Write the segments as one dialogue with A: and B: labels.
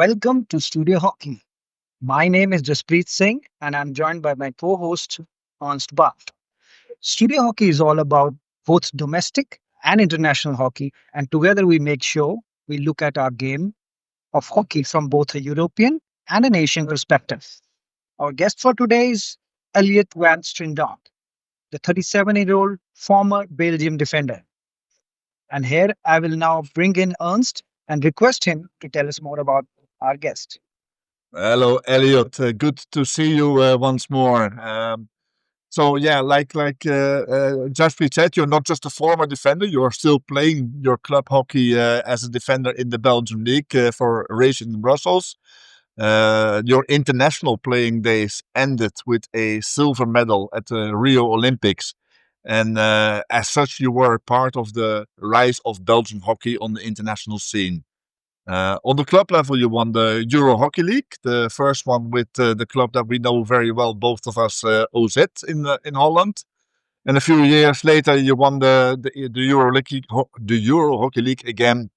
A: Welcome to Studio Hockey. My name is Jaspreet Singh, and I'm joined by my co host, Ernst Baart. Studio Hockey is all about both domestic and international hockey, and together we make sure we look at our game of hockey from both a European and an Asian perspective. Our guest for today is Elliot Van Strydonck, the 37-year-old former Belgian defender. And here I will now bring in Ernst and request him to tell us more about our guest.
B: Hello, Elliot. Good to see you once more. Like Jaspreet said, you're not just a former defender. You are still playing your club hockey as a defender in the Belgian league for Racing in Brussels. Your international playing days ended with a silver medal at the Rio Olympics. And as such, you were part of the rise of Belgian hockey on the international scene. On the club level, you won the Euro Hockey League, the first one with the club that we know very well, both of us, OZ in Holland. And a few years later, you won the Euro Hockey League again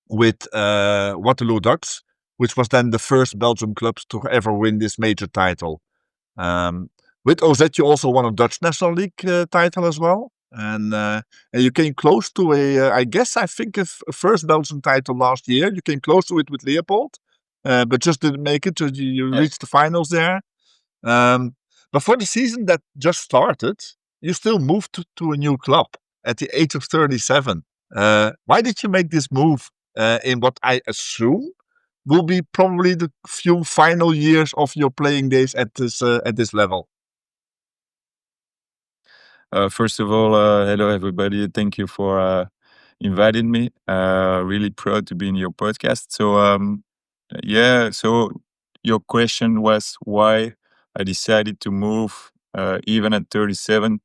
B: with Waterloo Ducks, which was then the first Belgian club to ever win this major title. With OZ, you also won a Dutch National League title as well. And you came close to I think a first Belgian title last year. You came close to it with Leopold, but just didn't make it. So you reached the finals there. But for the season that just started, you still moved to a new club at the age of 37. Why did you make this move in what I assume will be probably the few final years of your playing days at this level?
C: First of all, hello everybody. Thank you for inviting me. Really proud to be in your podcast. So your question was why I decided to move even at 37.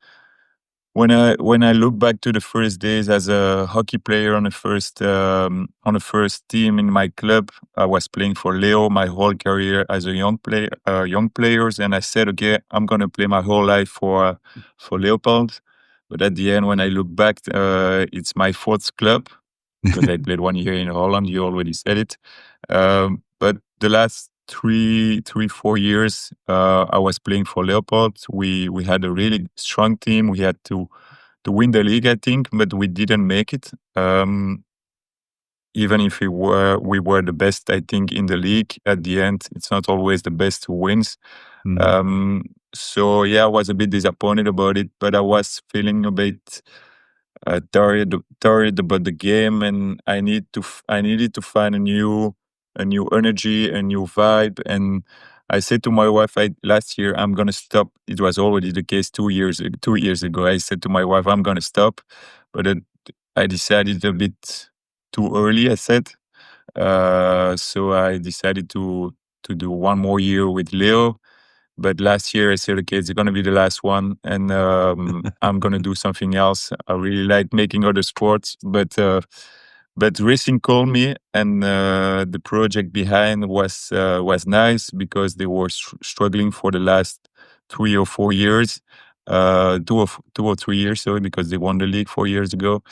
C: When I look back to the first days as a hockey player on the first team in my club, I was playing for Leo my whole career as a young players, and I said, okay, I'm gonna play my whole life for Leopold. But at the end, when I look back, it's my fourth club because I played 1 year in Holland. You already said it, but the last 4 years, I was playing for Leopold. We had a really strong team. We had to win the league, I think, but we didn't make it. Even if we were the best, I think, in the league. At the end, it's not always the best who wins. So yeah, I was a bit disappointed about it, but I was feeling a bit tired about the game, and I needed to find a new energy, a new vibe. And I said to my wife last year, I'm gonna stop. It was already the case 2 years ago. I said to my wife, I'm gonna stop, but I decided a bit too early. I said, so I decided to do one more year with Leo. But last year I said, okay, it's going to be the last one, and I'm going to do something else. I really like making other sports, but racing called me, and the project behind was nice because they were struggling for the last 3 or 4 years, 2 or 3 years, sorry, because they won the league 4 years ago.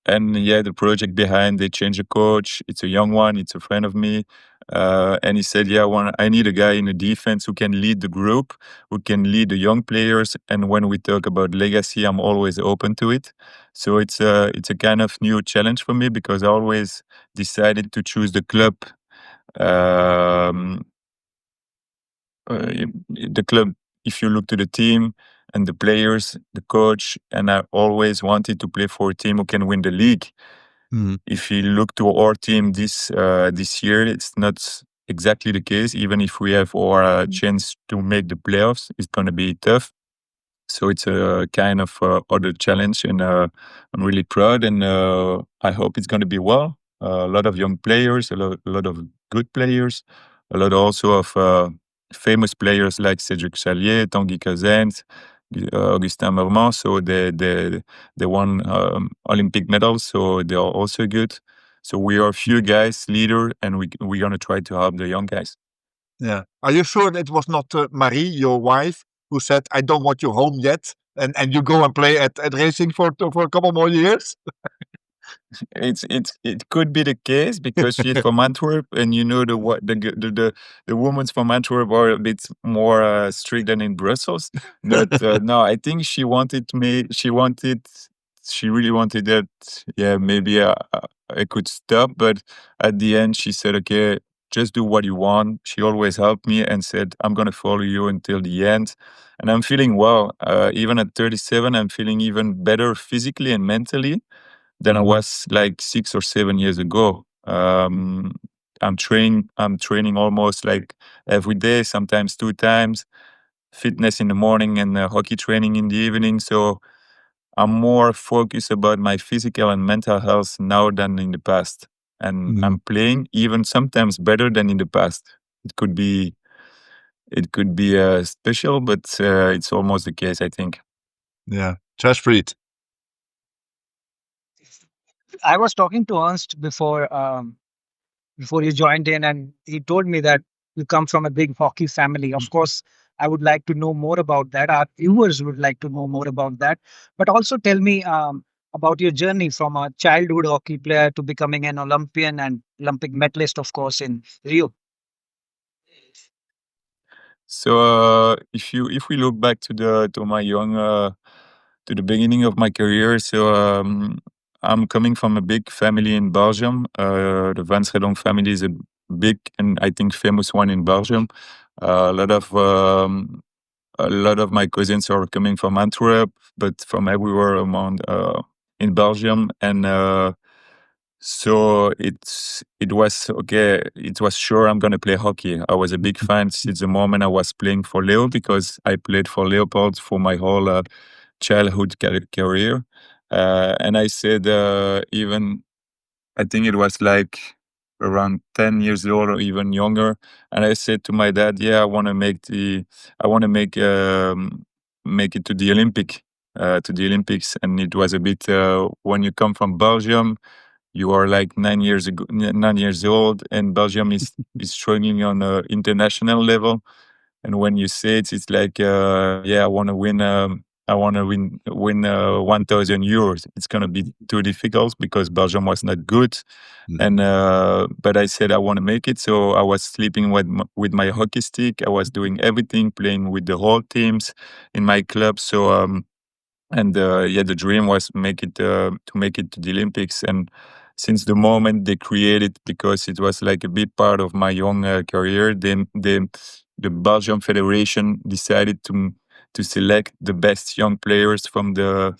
C: And yeah, the project behind, they changed the coach. It's a young one. It's a friend of me. And he said, yeah, I need a guy in the defense who can lead the group, who can lead the young players. And when we talk about legacy, I'm always open to it. So it's a kind of new challenge for me because I always decided to choose the club. The club, if you look to the team and the players, the coach, and I always wanted to play for a team who can win the league. If you look to our team this year, it's not exactly the case. Even if we have our chance to make the playoffs, it's going to be tough. So it's a kind of other challenge, and I'm really proud, and I hope it's going to be well. A lot of young players, a lot of good players, a lot also of famous players like Cédric Chalier, Tanguy Cousins, Augustin Marmont. So they won Olympic medals, so they are also good. So we are a few guys, leader, and we're going to try to help the young guys.
B: Yeah. Are you sure that it was not Marie, your wife, who said, I don't want you home yet, and you go and play at racing for a couple more years?
C: it could be the case because she's from Antwerp, and you know the women from Antwerp are a bit more strict than in Brussels. But no, I think she wanted me. She really wanted that. Yeah, maybe I could stop, but at the end she said, "Okay, just do what you want." She always helped me and said, "I'm gonna follow you until the end." And I'm feeling well. Even at 37, I'm feeling even better physically and mentally than I
B: Mhm.
C: was like 6 or 7 years ago. I'm training almost like every day, sometimes 2 times. Fitness in the morning and hockey training in the evening. So I'm more focused about my physical and mental health now than in the past. And
B: Mhm.
C: I'm playing even sometimes better than in the past. It could be it could be special, but it's almost the case, I think.
B: Yeah. Jaspreet.
A: I was talking to Ernst before you joined in, and he told me that you come from a big hockey family. Of course, I would like to know more about that. Our viewers would like to know more about that. But also tell me about your journey from a childhood hockey player to becoming an Olympian and Olympic medalist, of course, in Rio.
C: So if we look back to my young to the beginning of my career, so I'm coming from a big family in Belgium. The Van Strydonck family is a big and I think famous one in Belgium. A lot of a lot of my cousins are coming from Antwerp, but from everywhere around in Belgium, and so it was okay. It was sure I'm gonna play hockey. I was a big fan since the moment I was playing for Leo because I played for Leopold for my whole childhood career, and I said even I think it was like around 10 years old or even younger. And I said to my dad, yeah, I want to make it to the Olympics. And it was a bit, when you come from Belgium, you are like 9 years old and Belgium is struggling on an international level. And when you say it, it's like, yeah, I want to win 1,000 euros. It's going to be too difficult because Belgium was not good. And but I said I want to make it, so I was sleeping with my hockey stick. I was doing everything, playing with the whole teams in my club. So and yeah, the dream was to make it to the Olympics. And since the moment they created, because it was like a big part of my young career, the Belgian Federation decided to select the best young players from the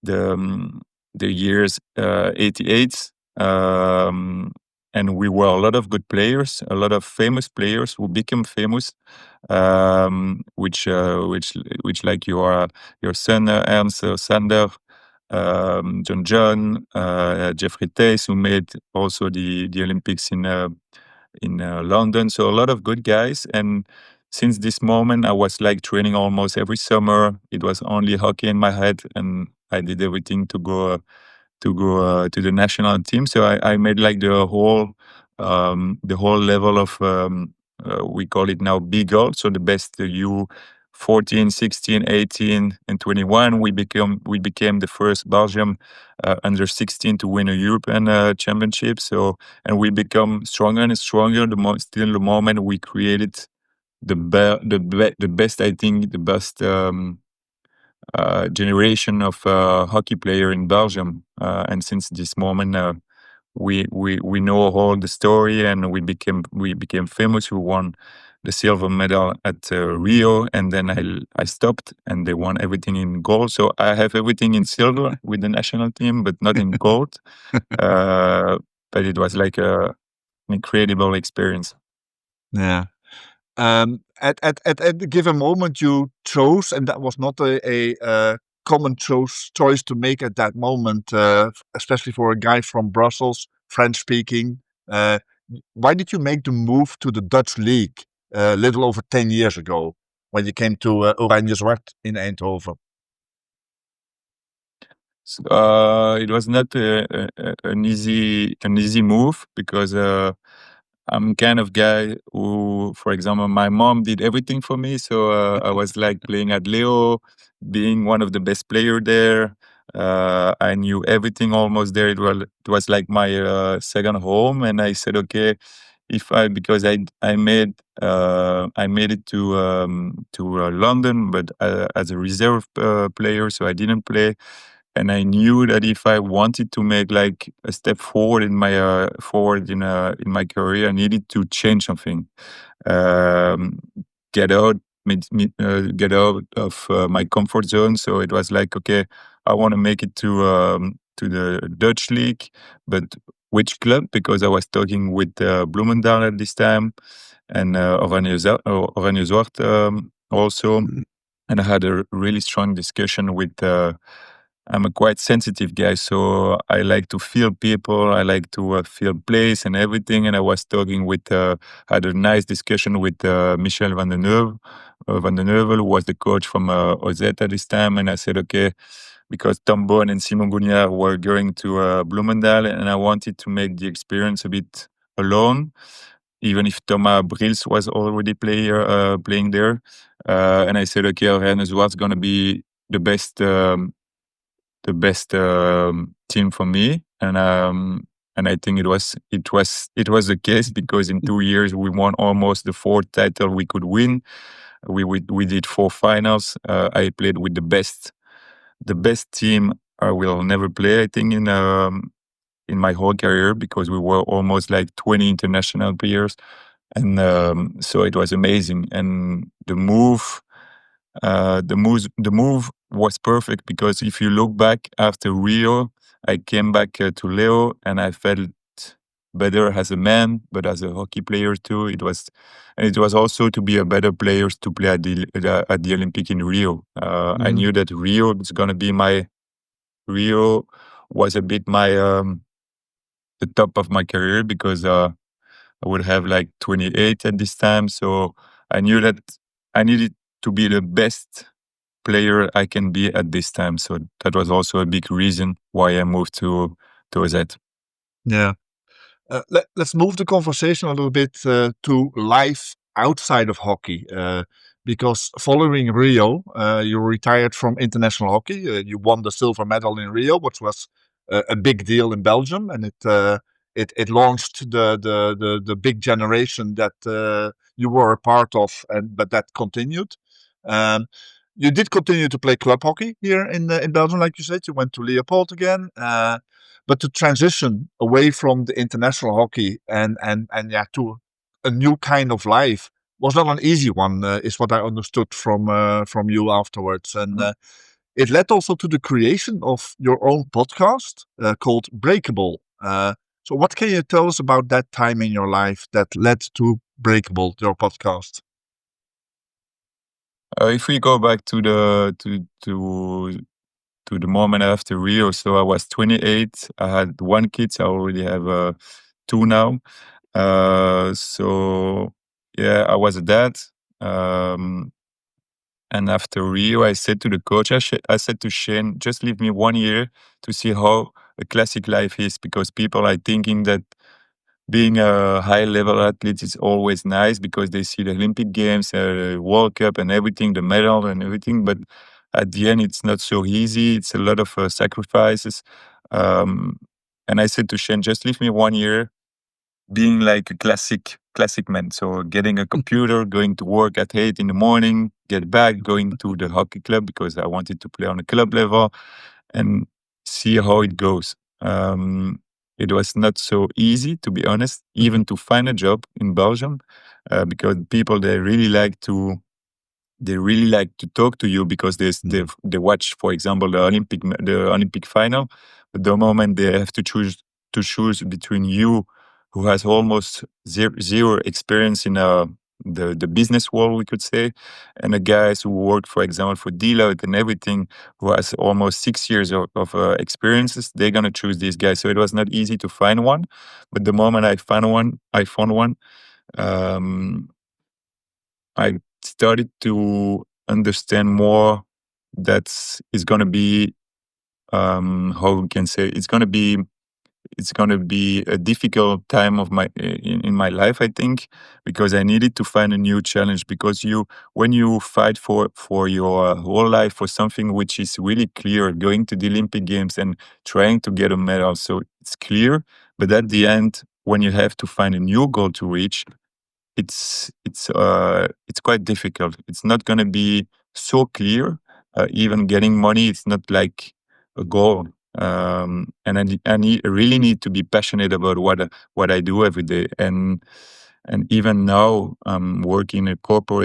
C: the years 88. And we were a lot of good players, a lot of famous players who became famous, which like your son Ernst Sander, John, Jeffrey Tace, who made also the Olympics in London. So a lot of good guys. And since this moment, I was like training almost every summer. It was only hockey in my head, and I did everything to the national team. So I made like the whole level of we call it now B goal. So the best U 14, 16, 18, and 21. We became the first Belgium under 16 to win a European championship. So and we become stronger and stronger. Still the moment we created the best, I think the best generation of hockey player in Belgium. And since this moment, we know all the story, and we became famous. We won the silver medal at Rio, and then I stopped, and they won everything in gold. So I have everything in silver with the national team, but not in gold. Uh, but it was like an incredible experience.
B: Yeah. At the given moment you chose, and that was not a common choice to make at that moment, especially for a guy from Brussels, French speaking. Uh, why did you make the move to the Dutch league a little over 10 years ago when you came to Oranje Zwart in Eindhoven?
C: It was not an easy move because I'm kind of guy who, for example, my mom did everything for me. So I was like playing at Leo, being one of the best player there. I knew everything almost there. It was like my second home, and I said, okay, if I because I made it to London, but as a reserve player, so I didn't play. And I knew that if I wanted to make like a step forward in my career, I needed to change something, um, get out, get out of my comfort zone. So it was like, okay, I want to make it to the Dutch league, but which club? Because I was talking with Bloemendaal at this time and Oranje Zwart also. And I had a really strong discussion with. I'm a quite sensitive guy, so I like to feel people. I like to feel place and everything. And I was talking with, had a nice discussion with Michel Van den Heuvel, who was the coach from OZ at this time. And I said, okay, because Tom Bowen and Simon Gouniard were going to Bloemendaal, and I wanted to make the experience a bit alone, even if Thomas Brils was already playing there. And I said, okay, Rennes was going to be the best. The best team for me, and I think it was the case because in 2 years we won almost the fourth title we could win. We did four finals. I played with the best team I will never play. I think in my whole career because we were almost like 20 international players, and so it was amazing. And the move was perfect because if you look back after Rio, I came back to Leo and I felt better as a man, but as a hockey player too. And it was also to be a better player to play at the Olympic in Rio. I knew that Rio was a bit the top of my career because I would have like 28 at this time. So I knew that I needed to be the best player I can be at this time. So that was also a big reason why I moved to OZ.
B: Yeah. Let's move the conversation a little bit to life outside of hockey. Because following Rio, you retired from international hockey. You won the silver medal in Rio, which was a big deal in Belgium, and it launched the big generation that you were a part of, but that continued. Um, you did continue to play club hockey here in Belgium, like you said. You went to Leopold again. But to transition away from the international hockey and yeah, to a new kind of life was not an easy one, is what I understood from you afterwards. And it led also to the creation of your own podcast called Breakable. So what can you tell us about that time in your life that led to Breakable, your podcast?
C: If we go back to the moment after Rio, so I was 28. I had one kid. I already have two now. So yeah, I was a dad. Um, and after Rio, I said to the coach, I said to Shane, just leave me 1 year to see how a classic life is, because people are thinking that being a high level athlete is always nice because they see the Olympic Games, World Cup, and everything, the medal and everything. But at the end, it's not so easy. It's a lot of sacrifices. Um, and I said to Shane, just leave me 1 year being like a classic man. So getting a computer, going to work at 8 in the morning, get back, going to the hockey club because I wanted to play on a club level and see how it goes. It was not so easy, to be honest, even to find a job in Belgium, because people they really like to talk to you because they watch, for example, the Olympic final. But the moment they have to choose between you, who has almost zero experience in the business world, we could say, and the guys who work, for example, for Deloitte and everything, who has almost 6 years of experiences, they're gonna choose these guys. So it was not easy to find one, but the moment I found one. Um, I started to understand more that it's going to be, how we can say, it's going to be it's going to be a difficult time of my in my life, I think, because I needed to find a new challenge. Because when you fight for your whole life for something which is really clear, going to the Olympic Games and trying to get a medal, so it's clear. But at the end, when you have to find a new goal to reach, it's quite difficult. It's not going to be so clear. Even getting money, it's not like a goal. And I really need to be passionate about what I do every day. And even now, I'm working in a corporate